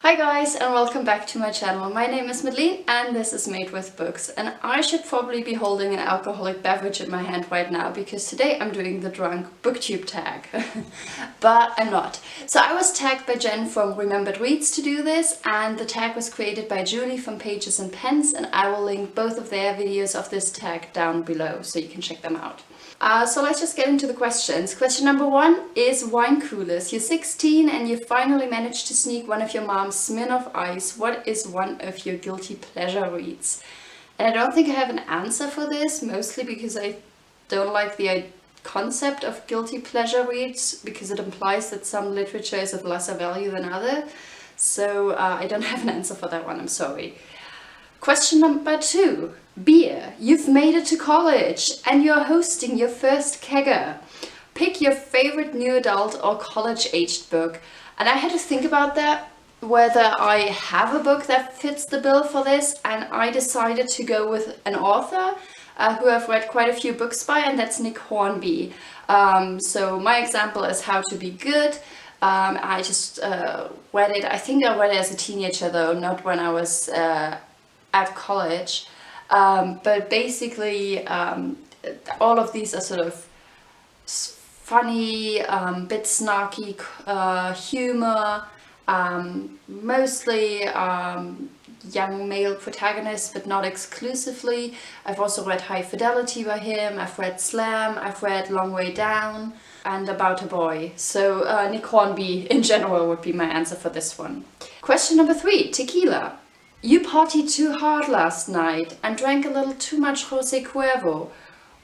Hi guys and welcome back to my channel. My name is Madeleine and this is Made with Books, and I should probably be holding an alcoholic beverage in my hand right now because today I'm doing the drunk booktube tag. But I'm not. So I was tagged by Jen from Remembered Reads to do this, and the tag was created by Julie from Pages and Pens, and I will link both of their videos of this tag down below so you can check them out. So let's just get into the questions. Question number 1 is wine coolers. You're 16 and you finally managed to sneak one of your mom's Smirnoff Ice. What is one of your guilty pleasure reads? And I don't think I have an answer for this, mostly because I don't like the concept of guilty pleasure reads, because it implies that some literature is of lesser value than other. So I don't have an answer for that one, I'm sorry. Question number 2. Beer. You've made it to college and you're hosting your first kegger. Pick your favorite new adult or college-aged book. And I had to think about that, whether I have a book that fits the bill for this, and I decided to go with an author who I've read quite a few books by, and that's Nick Hornby. So my example is How to Be Good. I just read it, I think I read it as a teenager though, not when I was at college. But basically all of these are sort of funny, bit snarky humor, mostly young male protagonists, but not exclusively. I've also read High Fidelity by him, I've read Slam, I've read Long Way Down, and About a Boy. So Nick Hornby in general would be my answer for this one. Question number 3, tequila. You partied too hard last night and drank a little too much Jose Cuervo.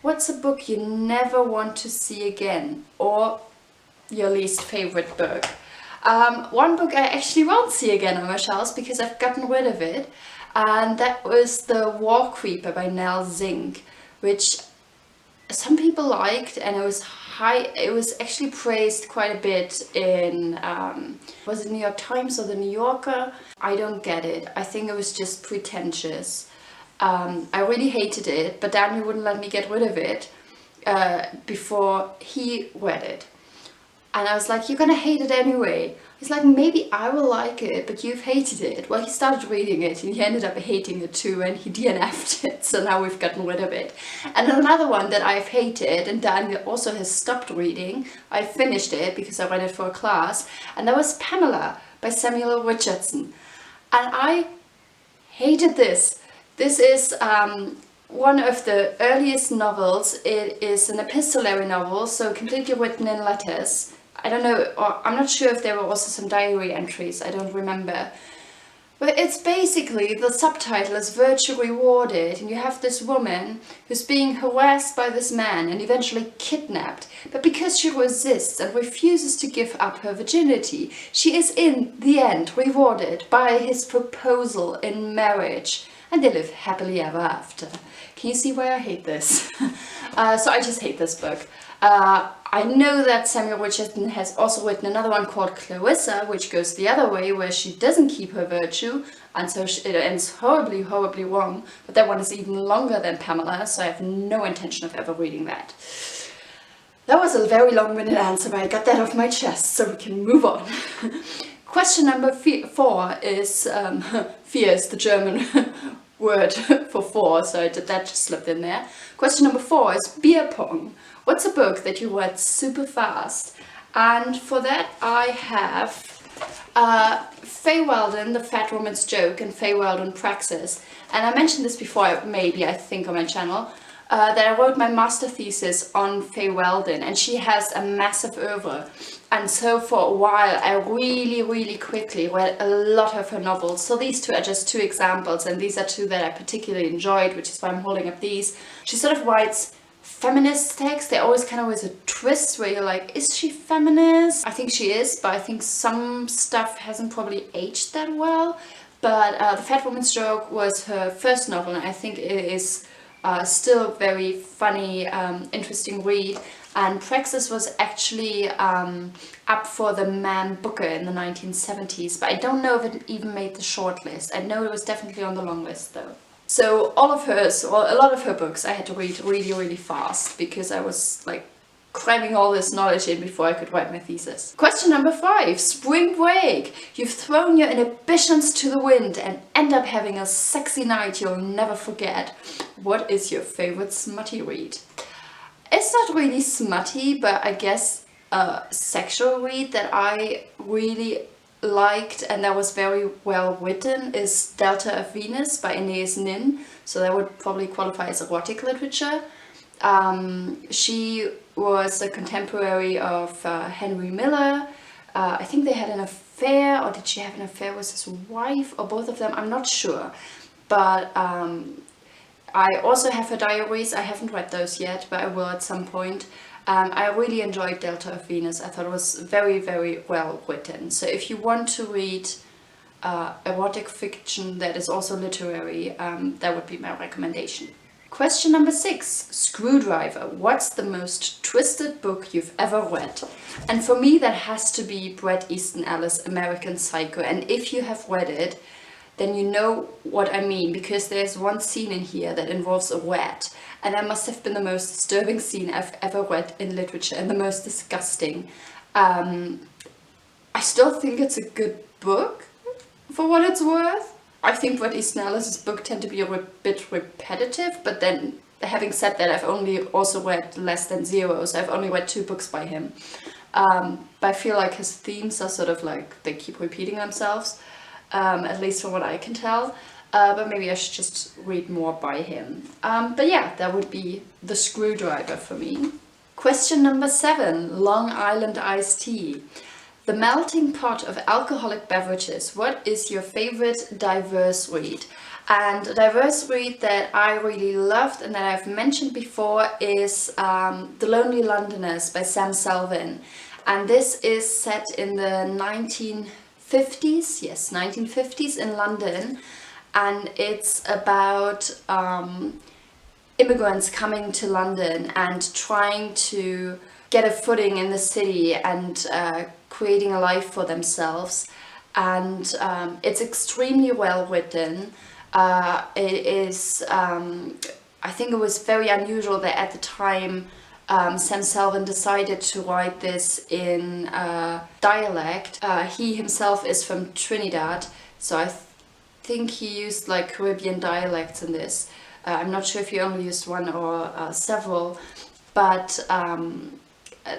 What's a book you never want to see again? Or your least favorite book? One book I actually won't see again on my shelves because I've gotten rid of it, and that was The War Creeper by Nell Zink, which some people liked, and it was actually praised quite a bit in, was it New York Times or the New Yorker? I don't get it. I think it was just pretentious. I really hated it, but Daniel wouldn't let me get rid of it before he read it. And I was like, you're gonna hate it anyway. He's like, maybe I will like it, but you've hated it. Well, he started reading it and he ended up hating it too, and he DNF'd it, so now we've gotten rid of it. And another one that I've hated, and Daniel also has stopped reading, I finished it because I read it for a class, and that was Pamela by Samuel Richardson. And I hated this. This is one of the earliest novels. It is an epistolary novel, so completely written in letters. I don't know, or I'm not sure if there were also some diary entries, I don't remember. But it's basically, the subtitle is Virtue Rewarded, and you have this woman who's being harassed by this man and eventually kidnapped. But because she resists and refuses to give up her virginity, she is in the end rewarded by his proposal in marriage. And they live happily ever after. Can you see why I hate this? So I just hate this book. I know that Samuel Richardson has also written another one called Clarissa, which goes the other way, where she doesn't keep her virtue, and so it ends horribly, horribly wrong. But that one is even longer than Pamela, so I have no intention of ever reading that. That was a very long-winded answer, but I got that off my chest, so we can move on. Question number 4 is, fear is the German word for 4, so that just slipped in there. Question number 4 is beer pong. What's a book that you read super fast? And for that I have Fay Weldon, The Fat Woman's Joke, and Fay Weldon Praxis. And I mentioned this before, maybe, I think, on my channel, that I wrote my master thesis on Fay Weldon, and she has a massive oeuvre. And so for a while I really quickly read a lot of her novels. So these two are just 2 examples, and these are 2 that I particularly enjoyed, which is why I'm holding up these. She sort of writes feminist texts. They always kind of with a twist where you're like, is she feminist? I think she is, but I think some stuff hasn't probably aged that well. But The Fat Woman's Joke was her first novel, and I think it is still very funny, interesting read. And Praxis was actually up for the Man Booker in the 1970s, but I don't know if it even made the shortlist. I know it was definitely on the long list though. So all of hers, or a lot of her books, I had to read really fast because I was like cramming all this knowledge in before I could write my thesis. Question number 5, spring break. You've thrown your inhibitions to the wind and end up having a sexy night you'll never forget. What is your favorite smutty read? It's not really smutty, but I guess a sexual read that I really liked and that was very well written is Delta of Venus by Anais Nin. So that would probably qualify as erotic literature. She was a contemporary of Henry Miller. I think they had an affair, or did she have an affair with his wife, or both of them? I'm not sure. But I also have her diaries. I haven't read those yet, but I will at some point. I really enjoyed Delta of Venus. I thought it was very, very well written. So if you want to read erotic fiction that is also literary, that would be my recommendation. Question number 6, Screwdriver. What's the most twisted book you've ever read? And for me that has to be Bret Easton Ellis' American Psycho. And if you have read it, then you know what I mean, because there's one scene in here that involves a rat. And that must have been the most disturbing scene I've ever read in literature and the most disgusting. I still think it's a good book for what it's worth. I think Bret Easton Ellis' books tend to be a bit repetitive, but then having said that, I've only also read Less Than Zero, so I've only read 2 books by him. But I feel like his themes are sort of like, they keep repeating themselves, at least from what I can tell. But maybe I should just read more by him. But yeah, that would be The Screwdriver for me. Question number 7, Long Island Iced Tea. The melting pot of alcoholic beverages. What is your favorite diverse read? And a diverse read that I really loved and that I've mentioned before is The Lonely Londoners by Sam Selvin. And this is set in the 1950s, yes, 1950s in London. And it's about immigrants coming to London and trying to get a footing in the city and creating a life for themselves. And it's extremely well written. It is, I think it was very unusual that at the time Sam Selvin decided to write this in dialect. He himself is from Trinidad, so I think he used like Caribbean dialects in this. I'm not sure if he only used one or several, but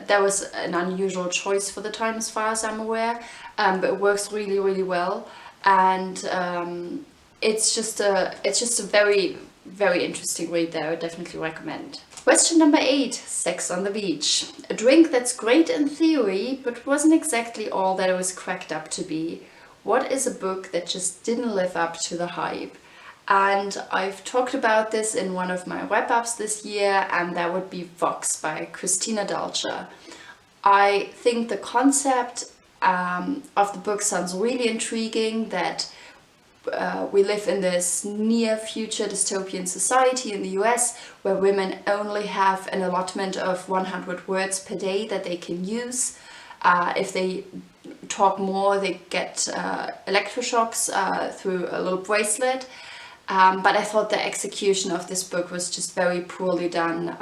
that was an unusual choice for the time as far as I'm aware, but it works really, really well. And it's just a very, very interesting read that I would definitely recommend. Question number 8, Sex on the Beach. A drink that's great in theory, but wasn't exactly all that it was cracked up to be. What is a book that just didn't live up to the hype? And I've talked about this in one of my wrap-ups this year, and that would be Vox by Christina Dalcher. I think the concept of the book sounds really intriguing, that we live in this near future dystopian society in the US where women only have an allotment of 100 words per day that they can use. If they talk more, they get electroshocks through a little bracelet. But I thought the execution of this book was just very poorly done.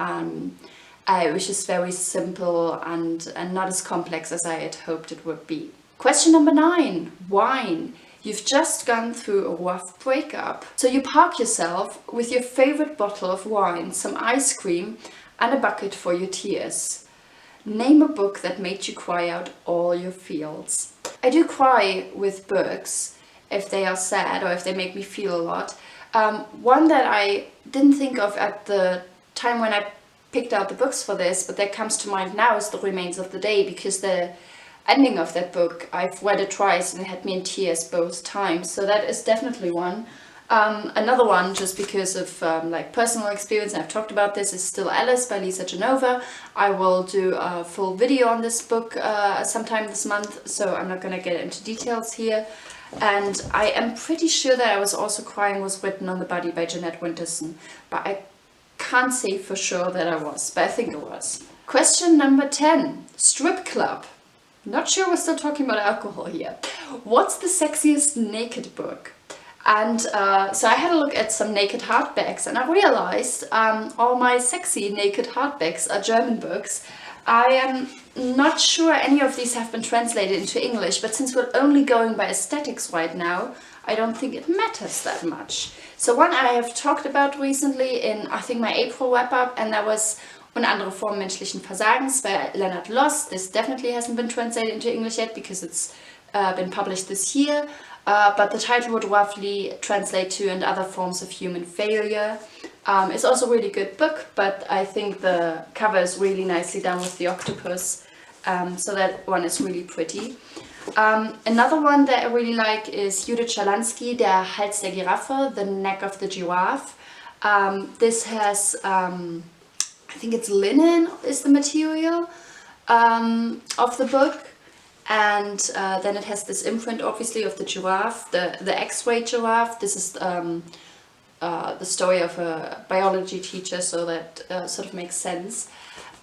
It was just very simple and not as complex as I had hoped it would be. Question number 9, wine. You've just gone through a rough breakup, so you park yourself with your favorite bottle of wine, some ice cream and a bucket for your tears. Name a book that made you cry out all your feels. I do cry with books if they are sad or if they make me feel a lot. One that I didn't think of at the time when I picked out the books for this, but that comes to mind now, is The Remains of the Day, because the ending of that book, I've read it twice and it had me in tears both times, so that is definitely one. Another one, just because of like personal experience, and I've talked about this, is Still Alice by Lisa Genova. I will do a full video on this book sometime this month, so I'm not going to get into details here. And I am pretty sure that I was also crying was Written on the Body by Jeanette Winterson, but I can't say for sure that I was, but I think it was. Question number 10, Strip Club. Not sure we're still talking about alcohol here. What's the sexiest naked book? And so I had a look at some naked hardbacks, and I realized all my sexy naked hardbacks are German books. I am not sure any of these have been translated into English, but since we're only going by aesthetics right now, I don't think it matters that much. So one I have talked about recently in, I think, my April wrap-up, and that was Eine andere Form menschlichen Versagens by Leonard Loss. This definitely hasn't been translated into English yet because it's been published this year, but the title would roughly translate to And Other Forms of Human Failure. It's also a really good book, but I think the cover is really nicely done with the octopus, so that one is really pretty. Another one that I really like is Judith Shalansky, Der Hals der Giraffe, The Neck of the Giraffe. This has, I think it's linen is the material of the book, and then it has this imprint obviously of the giraffe, the X-ray giraffe. This is the story of a biology teacher, so that sort of makes sense.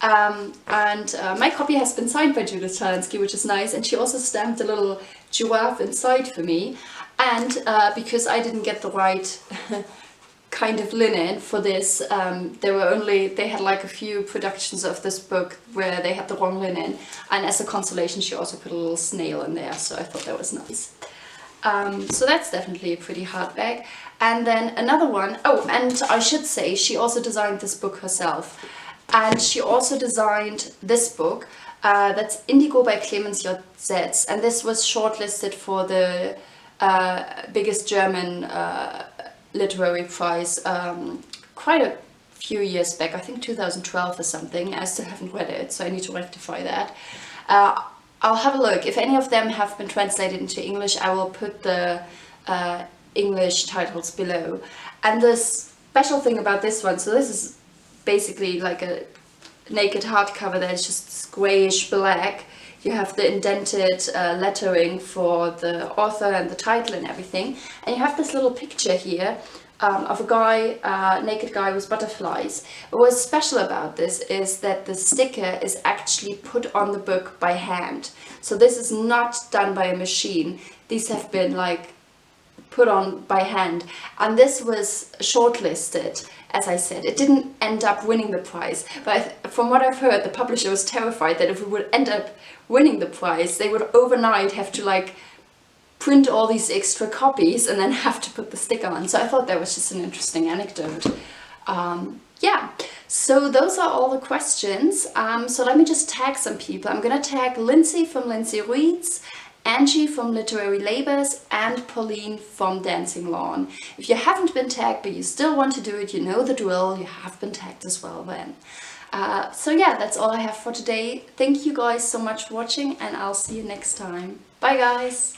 My copy has been signed by Judith Shalansky, which is nice, and she also stamped a little giraffe inside for me. And because I didn't get the right kind of linen for this, they had like a few productions of this book where they had the wrong linen, and as a consolation she also put a little snail in there, so I thought that was nice. So that's definitely a pretty hard bag. And then another one, oh, and I should say she also designed this book herself, and she also designed this book, that's Indigo by Clemens J. Setz, and this was shortlisted for the biggest German literary prize quite a few years back, I think 2012 or something. I still haven't read it, so I need to rectify that. I'll have a look. If any of them have been translated into English, I will put the English titles below. And the special thing about this one, so this is basically like a naked hardcover that is just grayish black. You have the indented lettering for the author and the title and everything, and you have this little picture here of a guy, naked guy with butterflies. But what's special about this is that the sticker is actually put on the book by hand. So this is not done by a machine. These have been like put on by hand, and this was shortlisted. As I said, it didn't end up winning the prize, but from what I've heard, the publisher was terrified that if we would end up winning the prize, they would overnight have to like print all these extra copies and then have to put the sticker on. So I thought that was just an interesting anecdote. Yeah, so those are all the questions. So let me just tag some people. I'm gonna tag Lindsay from Lindsay Reads, Angie from Literary Labors, and Pauline from Dancing Lawn. If you haven't been tagged but you still want to do it, you know the drill, you have been tagged as well then. So yeah, that's all I have for today. Thank you guys so much for watching, and I'll see you next time. Bye guys!